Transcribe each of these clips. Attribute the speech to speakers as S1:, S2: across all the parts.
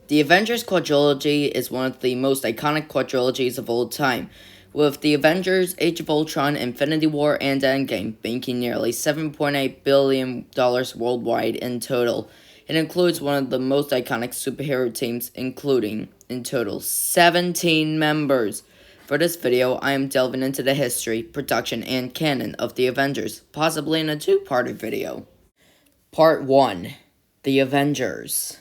S1: The Avengers quadrilogy is one of the most iconic quadrilogies of all time, with The Avengers, Age of Ultron, Infinity War, and Endgame making nearly $7.8 billion worldwide in total. It includes one of the most iconic superhero teams, including, in total, 17 members. For this video, I am delving into the history, production, and canon of the Avengers, possibly in a two-parter video. Part 1. The Avengers.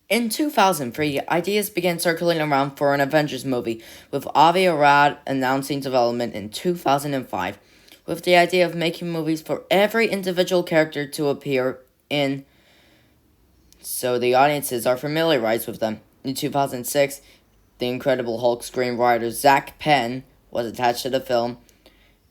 S1: In 2003, ideas began circling around for an Avengers movie, with Avi Arad announcing development in 2005, with the idea of making movies for every individual character to appear in, so the audiences are familiarized with them. In 2006, the Incredible Hulk screenwriter Zach Penn was attached to the film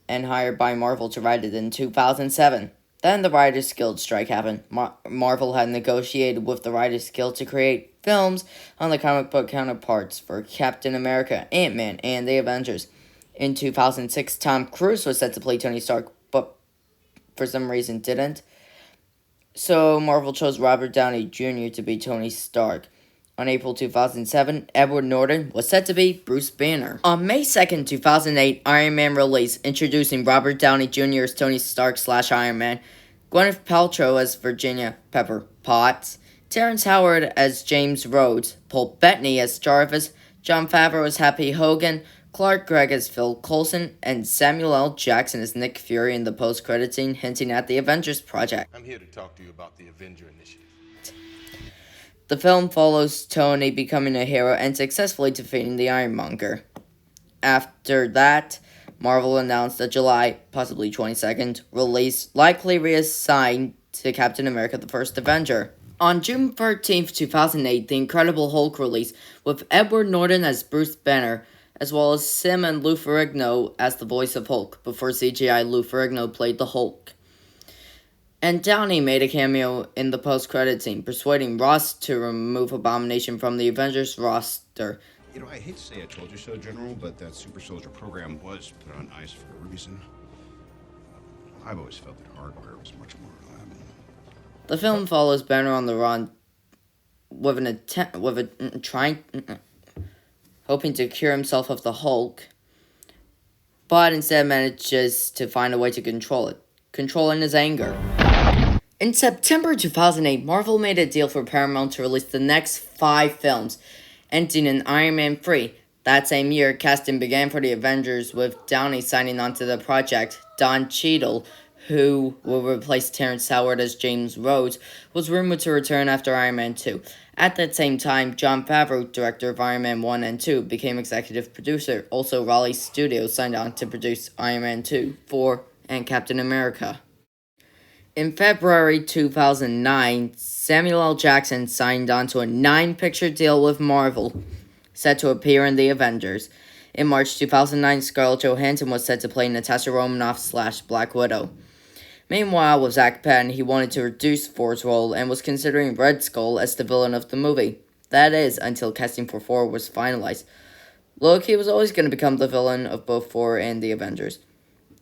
S1: and hired by Marvel to write it in 2007. Then the Writers Guild strike happened. Marvel had negotiated with the Writers Guild to create films on the comic book counterparts for Captain America, Ant-Man, and the Avengers. In 2006, Tom Cruise was set to play Tony Stark, but for some reason didn't. So Marvel chose Robert Downey Jr. to be Tony Stark. On April 2007, Edward Norton was set to be Bruce Banner. On May 2nd, 2008, Iron Man released, introducing Robert Downey Jr. as Tony Stark / Iron Man, Gwyneth Paltrow as Virginia Pepper Potts, Terrence Howard as James Rhodes, Paul Bettany as Jarvis, Jon Favreau as Happy Hogan, Clark Gregg as Phil Coulson, and Samuel L. Jackson as Nick Fury in the post-credit scene, hinting at the Avengers project.
S2: I'm here to talk to you about the Avenger initiative.
S1: The film follows Tony becoming a hero and successfully defeating the Ironmonger. After that, Marvel announced a July, possibly 22nd, release, likely reassigned to Captain America the First Avenger. On June 13th, 2008, The Incredible Hulk released, with Edward Norton as Bruce Banner, as well as Sim and Lou Ferrigno as the voice of Hulk, before CGI Lou Ferrigno played the Hulk. And Downey made a cameo in the post-credit scene, persuading Ross to remove Abomination from the Avengers roster.
S3: You know, I hate to say I told you so, General, but that Super Soldier program was put on ice for a reason. I've always felt that hardware was much more reliable.
S1: The film follows Banner on the run hoping to cure himself of the Hulk, but instead manages to find a way to control it, controlling his anger. In September 2008, Marvel made a deal for Paramount to release the next 5 films, ending in Iron Man 3. That same year, casting began for the Avengers, with Downey signing on to the project. Don Cheadle, who will replace Terrence Howard as James Rhodes, was rumored to return after Iron Man 2. At that same time, Jon Favreau, director of Iron Man 1 and 2, became executive producer. Also, Raleigh Studios signed on to produce Iron Man 2, 4, and Captain America. In February 2009, Samuel L. Jackson signed on to a 9-picture deal with Marvel, set to appear in The Avengers. In March 2009, Scarlett Johansson was set to play Natasha Romanoff / Black Widow. Meanwhile, with Zach Penn, he wanted to reduce Thor's role and was considering Red Skull as the villain of the movie. That is, until casting for Thor was finalized. Loki was always going to become the villain of both Thor and The Avengers.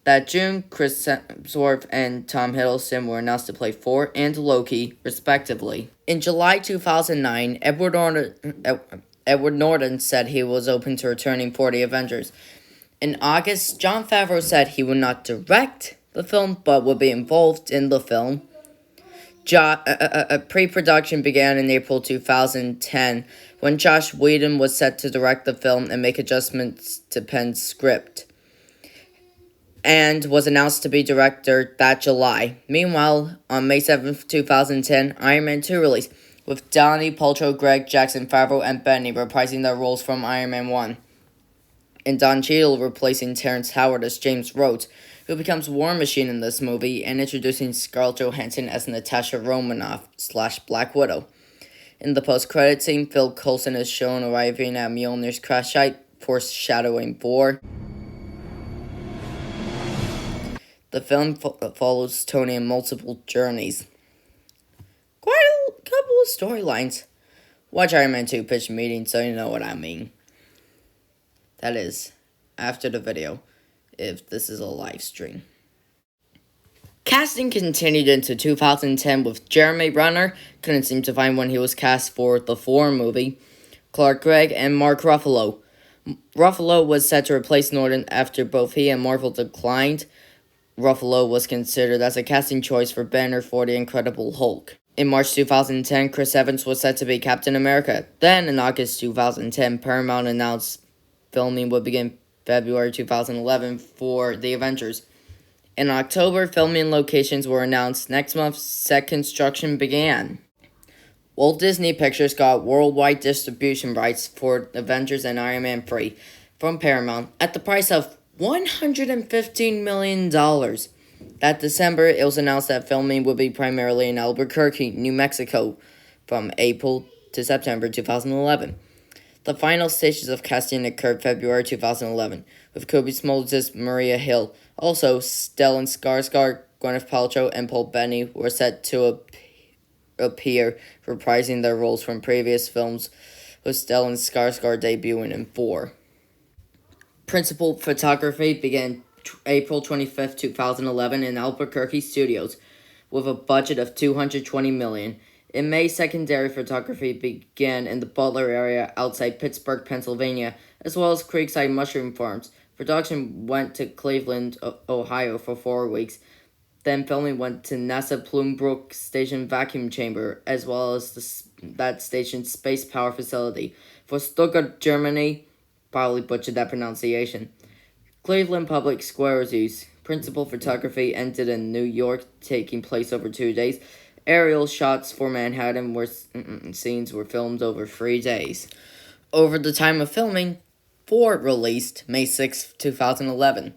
S1: That June, Chris Hemsworth and Tom Hiddleston were announced to play Thor and Loki, respectively. In July 2009, Edward Norton said he was open to returning for the Avengers. In August, Jon Favreau said he would not direct the film, but would be involved in the film. Pre-production began in April 2010, when Joss Whedon was set to direct the film and make adjustments to Penn's script, and was announced to be director that July. Meanwhile, on May 7th, 2010, Iron Man 2 released, with Downey, Paltrow, Gregg, Jackson, Favreau, and Bettany reprising their roles from Iron Man 1, and Don Cheadle replacing Terrence Howard as James Rhodes, who becomes War Machine in this movie, and introducing Scarlett Johansson as Natasha Romanoff / Black Widow. In the post-credit scene, Phil Coulson is shown arriving at Mjolnir's crash site, foreshadowing Thor. The film follows Tony in multiple journeys. Quite a couple of storylines. Watch Iron Man 2 pitch meeting so you know what I mean. That is, after the video, if this is a live stream. Casting continued into 2010 with Jeremy Renner, couldn't seem to find when he was cast for the Thor movie, Clark Gregg, and Mark Ruffalo. Ruffalo was set to replace Norton after both he and Marvel declined. Ruffalo was considered as a casting choice for Banner for The Incredible Hulk. In March 2010, Chris Evans was set to be Captain America. Then, in August 2010, Paramount announced filming would begin February 2011 for The Avengers. In October, filming locations were announced. Next month, set construction began. Walt Disney Pictures got worldwide distribution rights for Avengers and Iron Man 3 from Paramount at the price of $115 million. That December, it was announced that filming would be primarily in Albuquerque, New Mexico, from April to September 2011. The final stages of casting occurred February 2011, with Kobe Smulders, Maria Hill. Also, Stellan Skarsgård, Gwyneth Paltrow, and Paul Bettany were set to appear, reprising their roles from previous films, with Stellan Skarsgård debuting in Thor. Principal photography began April 25, 2011 in Albuquerque Studios, with a budget of $220 million. In May, secondary photography began in the Butler area outside Pittsburgh, Pennsylvania, as well as Creekside Mushroom Farms. Production went to Cleveland, Ohio for 4 weeks. Then filming went to NASA Plumbrook Station Vacuum Chamber, as well as that station's space power facility. For Stuttgart, Germany, probably butchered that pronunciation. Cleveland Public Square Zoos. Principal photography ended in New York, taking place over 2 days. Aerial shots for Manhattan scenes were filmed over 3 days. Over the time of filming, Thor released May 6, 2011.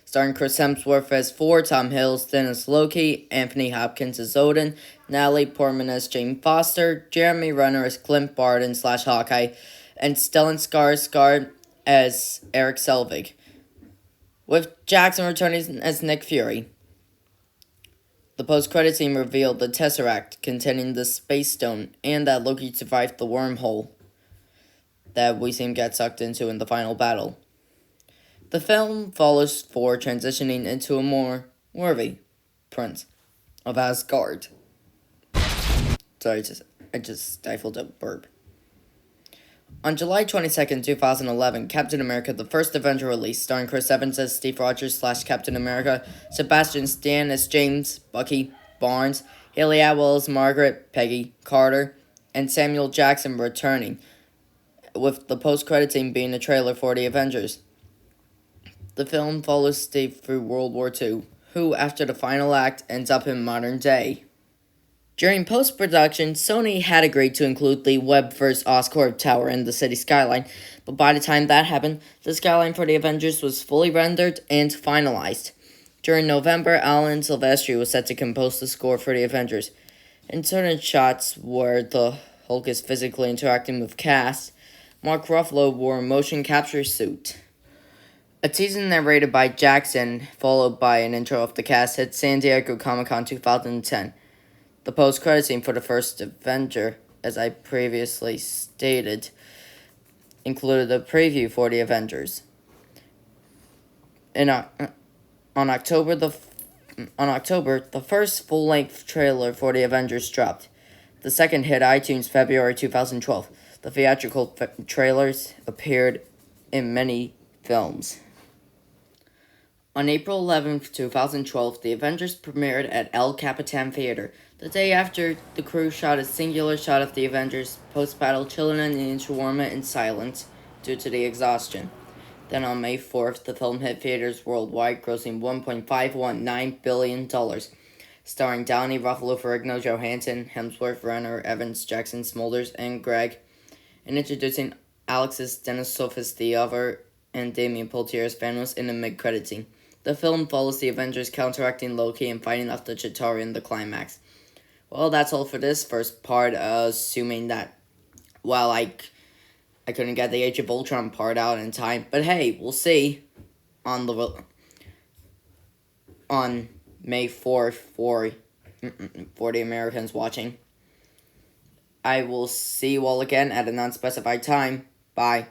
S1: Starring Chris Hemsworth as Thor, Tom Hiddleston as Loki, Anthony Hopkins as Odin, Natalie Portman as Jane Foster, Jeremy Renner as Clint Barton / Hawkeye, and Stellan Skarsgård as Eric Selvig, with Jackson returning as Nick Fury. The post-credit scene revealed the Tesseract containing the Space Stone and that Loki survived the wormhole that we see him get sucked into in the final battle. The film follows Thor transitioning into a more worthy prince of Asgard. Sorry, I just stifled a burp. On July 22nd, 2011, Captain America, the First Avenger released, starring Chris Evans as Steve Rogers / Captain America, Sebastian Stan as James, Bucky, Barnes, Haley Atwell as Margaret, Peggy, Carter, and Samuel Jackson returning, with the post-credit scene being a trailer for The Avengers. The film follows Steve through World War II, who, after the final act, ends up in modern day. During post-production, Sony had agreed to include the Webb vs. Oscorp Tower in the city skyline, but by the time that happened, the skyline for the Avengers was fully rendered and finalized. During November, Alan Silvestri was set to compose the score for the Avengers. In certain shots where the Hulk is physically interacting with cast, Mark Ruffalo wore a motion capture suit. A teaser narrated by Jackson, followed by an intro of the cast, hit San Diego Comic-Con 2010. The post-credit scene for the first Avenger, as I previously stated, included a preview for the Avengers. On October, the first full-length trailer for the Avengers dropped. The second hit iTunes February 2012. The theatrical trailers appeared in many films. On April 11, 2012, The Avengers premiered at El Capitan Theater. The day after, the crew shot a singular shot of the Avengers post-battle chilling and eating shawarma in silence due to the exhaustion. Then on May 4th, the film hit theaters worldwide, grossing $1.519 billion, starring Downey, Ruffalo, Ferrigno, Johansson, Hemsworth, Renner, Evans, Jackson, Smulders, and Gregg, and introducing Alexis Denisov as the Other and Damien Poultier as Thanos in the mid-credit scene. The film follows the Avengers counteracting Loki and fighting off the Chitauri in the climax. Well, that's all for this first part, assuming that, well, I couldn't get the Age of Ultron part out in time. But hey, we'll see on May 4th for the Americans watching. I will see you all again at an unspecified time. Bye.